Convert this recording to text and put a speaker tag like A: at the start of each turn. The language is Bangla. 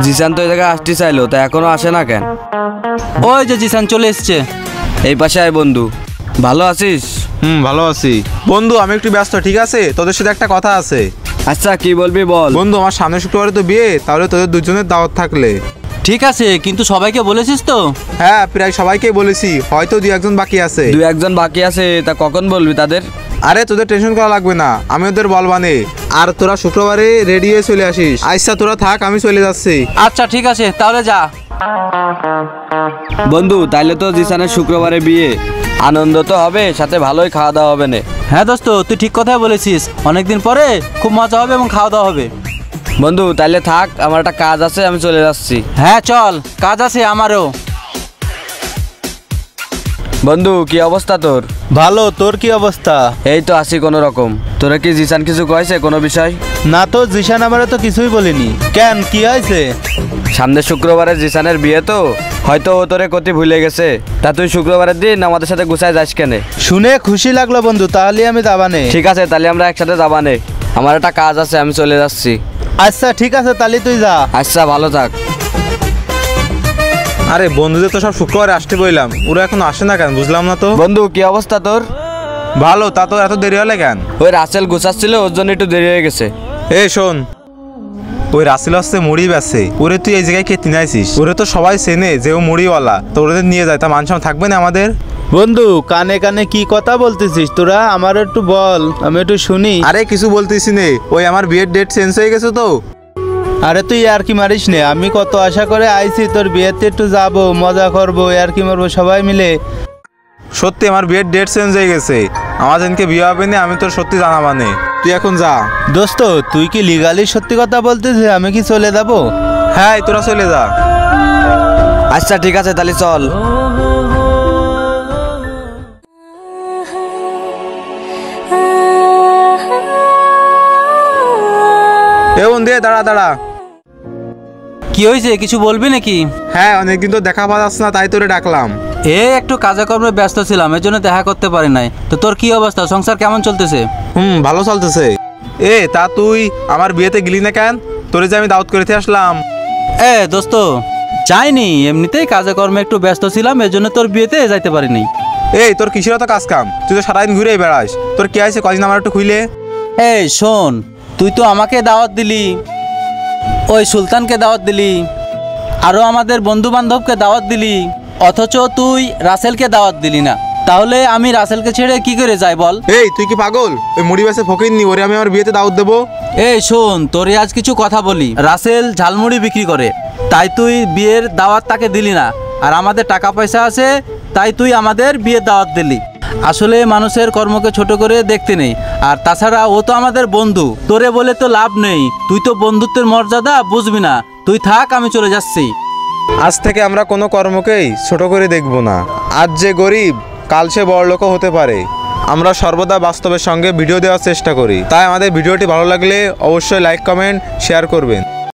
A: জিসান তো এই জায়গায় আসতে চাইলো, তা এখনো আসে না কেন?
B: ওই যে জিসান চলে এসছে।
A: এই পাশে আয় বন্ধু। ভালো আছিস?
C: ভালো আছি বন্ধু। আমি একটু ব্যস্ত, ঠিক আছে? তোদের সাথে একটা কথা আছে।
A: আচ্ছা কি বলবি বল।
C: বন্ধু, আমার সামনের শুক্রবারে তো বিয়ে, তাহলে তোদের দুজনের দাওয়াত থাকলে।
B: ঠিক আছে, কিন্তু সবাইকে বলেছিস তো?
C: হ্যাঁ, প্রায় সবাইকে বলেছি, হয়তো দুই একজন বাকি আছে।
A: দুই একজন বাকি আছে, তা কখন বলবি তাদের?
C: আরে তোদের টেনশন করা লাগবে না, আমি ওদের বলবানে। আর তোরা শুক্রবারে রেডি হয়ে চলে আসিস। আচ্ছা তোরা থাক, আমি চলে যাচ্ছি।
B: আচ্ছা ঠিক আছে, তাহলে যা।
A: বন্ধু তাইলে তো জিসানের শুক্রবারে বিয়ে, আনন্দ তো হবে, সাথে ভালোই খাওয়া দাওয়া হবে না?
B: হ্যাঁ দোস্ত, তুই ঠিক কথাই বলেছিস। অনেকদিন পরে খুব মজা হবে এবং খাওয়া দাওয়া হবে।
A: বন্ধু তাইলে থাক, আমার একটা কাজ আছে, আমি চলে যাচ্ছি।
B: হ্যাঁ চল, কাজ আছে আমারও।
A: বন্ধু কি অবস্থা তোর?
D: ভালো, তোর কি অবস্থা?
A: এই তো আছি কোনো রকম। তোরা কি জিসান কিছু কয়েছে কোনো বিষয়?
D: না তো, জিসান আমারে তো কিছুই বলিনি। কেন, কি হয়েছে?
A: সামনের শুক্রবারে জিসানের বিয়ে তো, হয়তো ও তোরে কতি ভুলে গেছে। তা তুই শুক্রবারের দিন আমাদের সাথে গুছায় যাস কেনে?
D: শুনে খুশি লাগলো বন্ধু, তাহলে আমি যাবানে।
A: ঠিক আছে, তাহলে আমরা একসাথে যাবানে। আমার একটা কাজ আছে, আমি চলে যাচ্ছি।
D: আচ্ছা ঠিক আছে, তাহলে তুই যা।
A: আচ্ছা ভালো থাক।
C: আরে বন্ধুদের তো সব শুক্রবারে আসতে বললাম, ওরা এখন আসে না কেন বুঝলাম না তো।
A: বন্ধু কি অবস্থা তোর?
C: ভালো, তা তোর এত দেরি হলে কেন?
A: ওই রাসেল গুছাচ্ছিল, ওর জন্য একটু দেরি হয়ে গেছে।
C: এই শোন, ওই রাসেল হচ্ছে মুড়ি বেচে। ওরে তুই এই জায়গায় কে চিনাইছিস? ওরে তো সবাই চেনে যে ও মুড়িওয়ালা, তো ওদের নিয়ে যায়, তা মানসাম থাকবে না আমাদের?
D: বন্ধু কানে কানে কি কথা বলতেছিস তোরা? আমার একটু বল, আমি একটু শুনি।
C: আরে কিছু বলতেছি নে, ওই আমার বিয়ের ডেট চেঞ্জ হয়ে গেছে তো।
D: আরে তুই আর কি মারিস নে, আমি কত আশা করে আইছি তোর বিয়েতে, একটু যাবো, মজা করবো, আর কি মারবো সবাই মিলে।
C: সত্যি আমার বিয়ের ডেট চেঞ্জ হয়ে গেছে, আমার যেদিনকে বিয়ে হবে না আমি তোর সত্যি জানাবানে। তুই এখন যা।
D: দোস্ত তুই কি লিগালি সত্যি কথা বলতেছিস? আমি কি চলে যাবো?
C: হ্যাঁ তোরা চলে যা।
A: আচ্ছা ঠিক আছে, তাহলে চল।
C: এ বন্ধু, দাঁড়া দাঁড়া।
B: কি হয়েছে, কিছু বলবি নাকি?
C: হ্যাঁ, অনেকদিন তো দেখা পাওয়া যাচ্ছে না, তাই তোরে ডাকলাম।
B: একটু কাজে কর্মে ব্যস্ত ছিলাম, এর জন্য দেখা করতে পারি নাই। তো তোর কি অবস্থা, সংসার কেমন চলতেছে?
C: ভালো চলতেছে। তা তুই আমার বিয়েতে গেলি না কেন? তোরে যে আমি দাওয়াত করতে আসলাম।
B: দোস্ত যাইনি, এমনিতেই কাজে কর্মে একটু ব্যস্ত ছিলাম, এর জন্য তোর বিয়েতে যাইতে পারিনি।
C: তোর কিসের তো কাজ কাম? তুই তো সারাদিন ঘুরেই বেড়াস, তোর কি আছে কদিন আমার একটু খুইলে।
B: শোন, তুই তো আমাকে দাওয়াত দিলি, ওই সুলতানকে দাওয়াত দিলি, আরো আমাদের বন্ধু বান্ধবকে দাওয়াত দিলি, অথচ তুই রাসেলকে দাওয়াত দিলি না। তাহলে আমি রাসেলকে ছেড়ে কি করে যাই বল?
C: তুই কি পাগল? ওই মুড়ি বেচে ফকির নি, ওরে আমি আমার বিয়েতে দাওয়াত দেবো?
B: শোন, তোরে আজ কিছু কথা বলি। রাসেল ঝালমুড়ি বিক্রি করে, তাই তুই বিয়ের দাওয়াত তাকে দিলি না। আর আমাদের টাকা পয়সা আছে, তাই তুই আমাদের বিয়ের দাওয়াত দিলি। আসলে মানুষের কর্মকে ছোট করে দেখতে নেই। আর তাছাড়া ও তো আমাদের বন্ধু, তোরে বলে তো লাভ নেই। তুই তো বন্ধুত্বের মর্যাদা বুঝবি না। তুই থাক, আমি চলে যাচ্ছি।
C: আজ থেকে আমরা কোনো কর্মকেই ছোট করে দেখব না। আজ যে গরিব, কাল সে বড়লোকও হতে পারে। আমরা সর্বদা বাস্তবের সঙ্গে ভিডিও দেওয়ার চেষ্টা করি। তাই আমাদের ভিডিওটি ভালো লাগলে অবশ্যই লাইক, কমেন্ট, শেয়ার করবেন।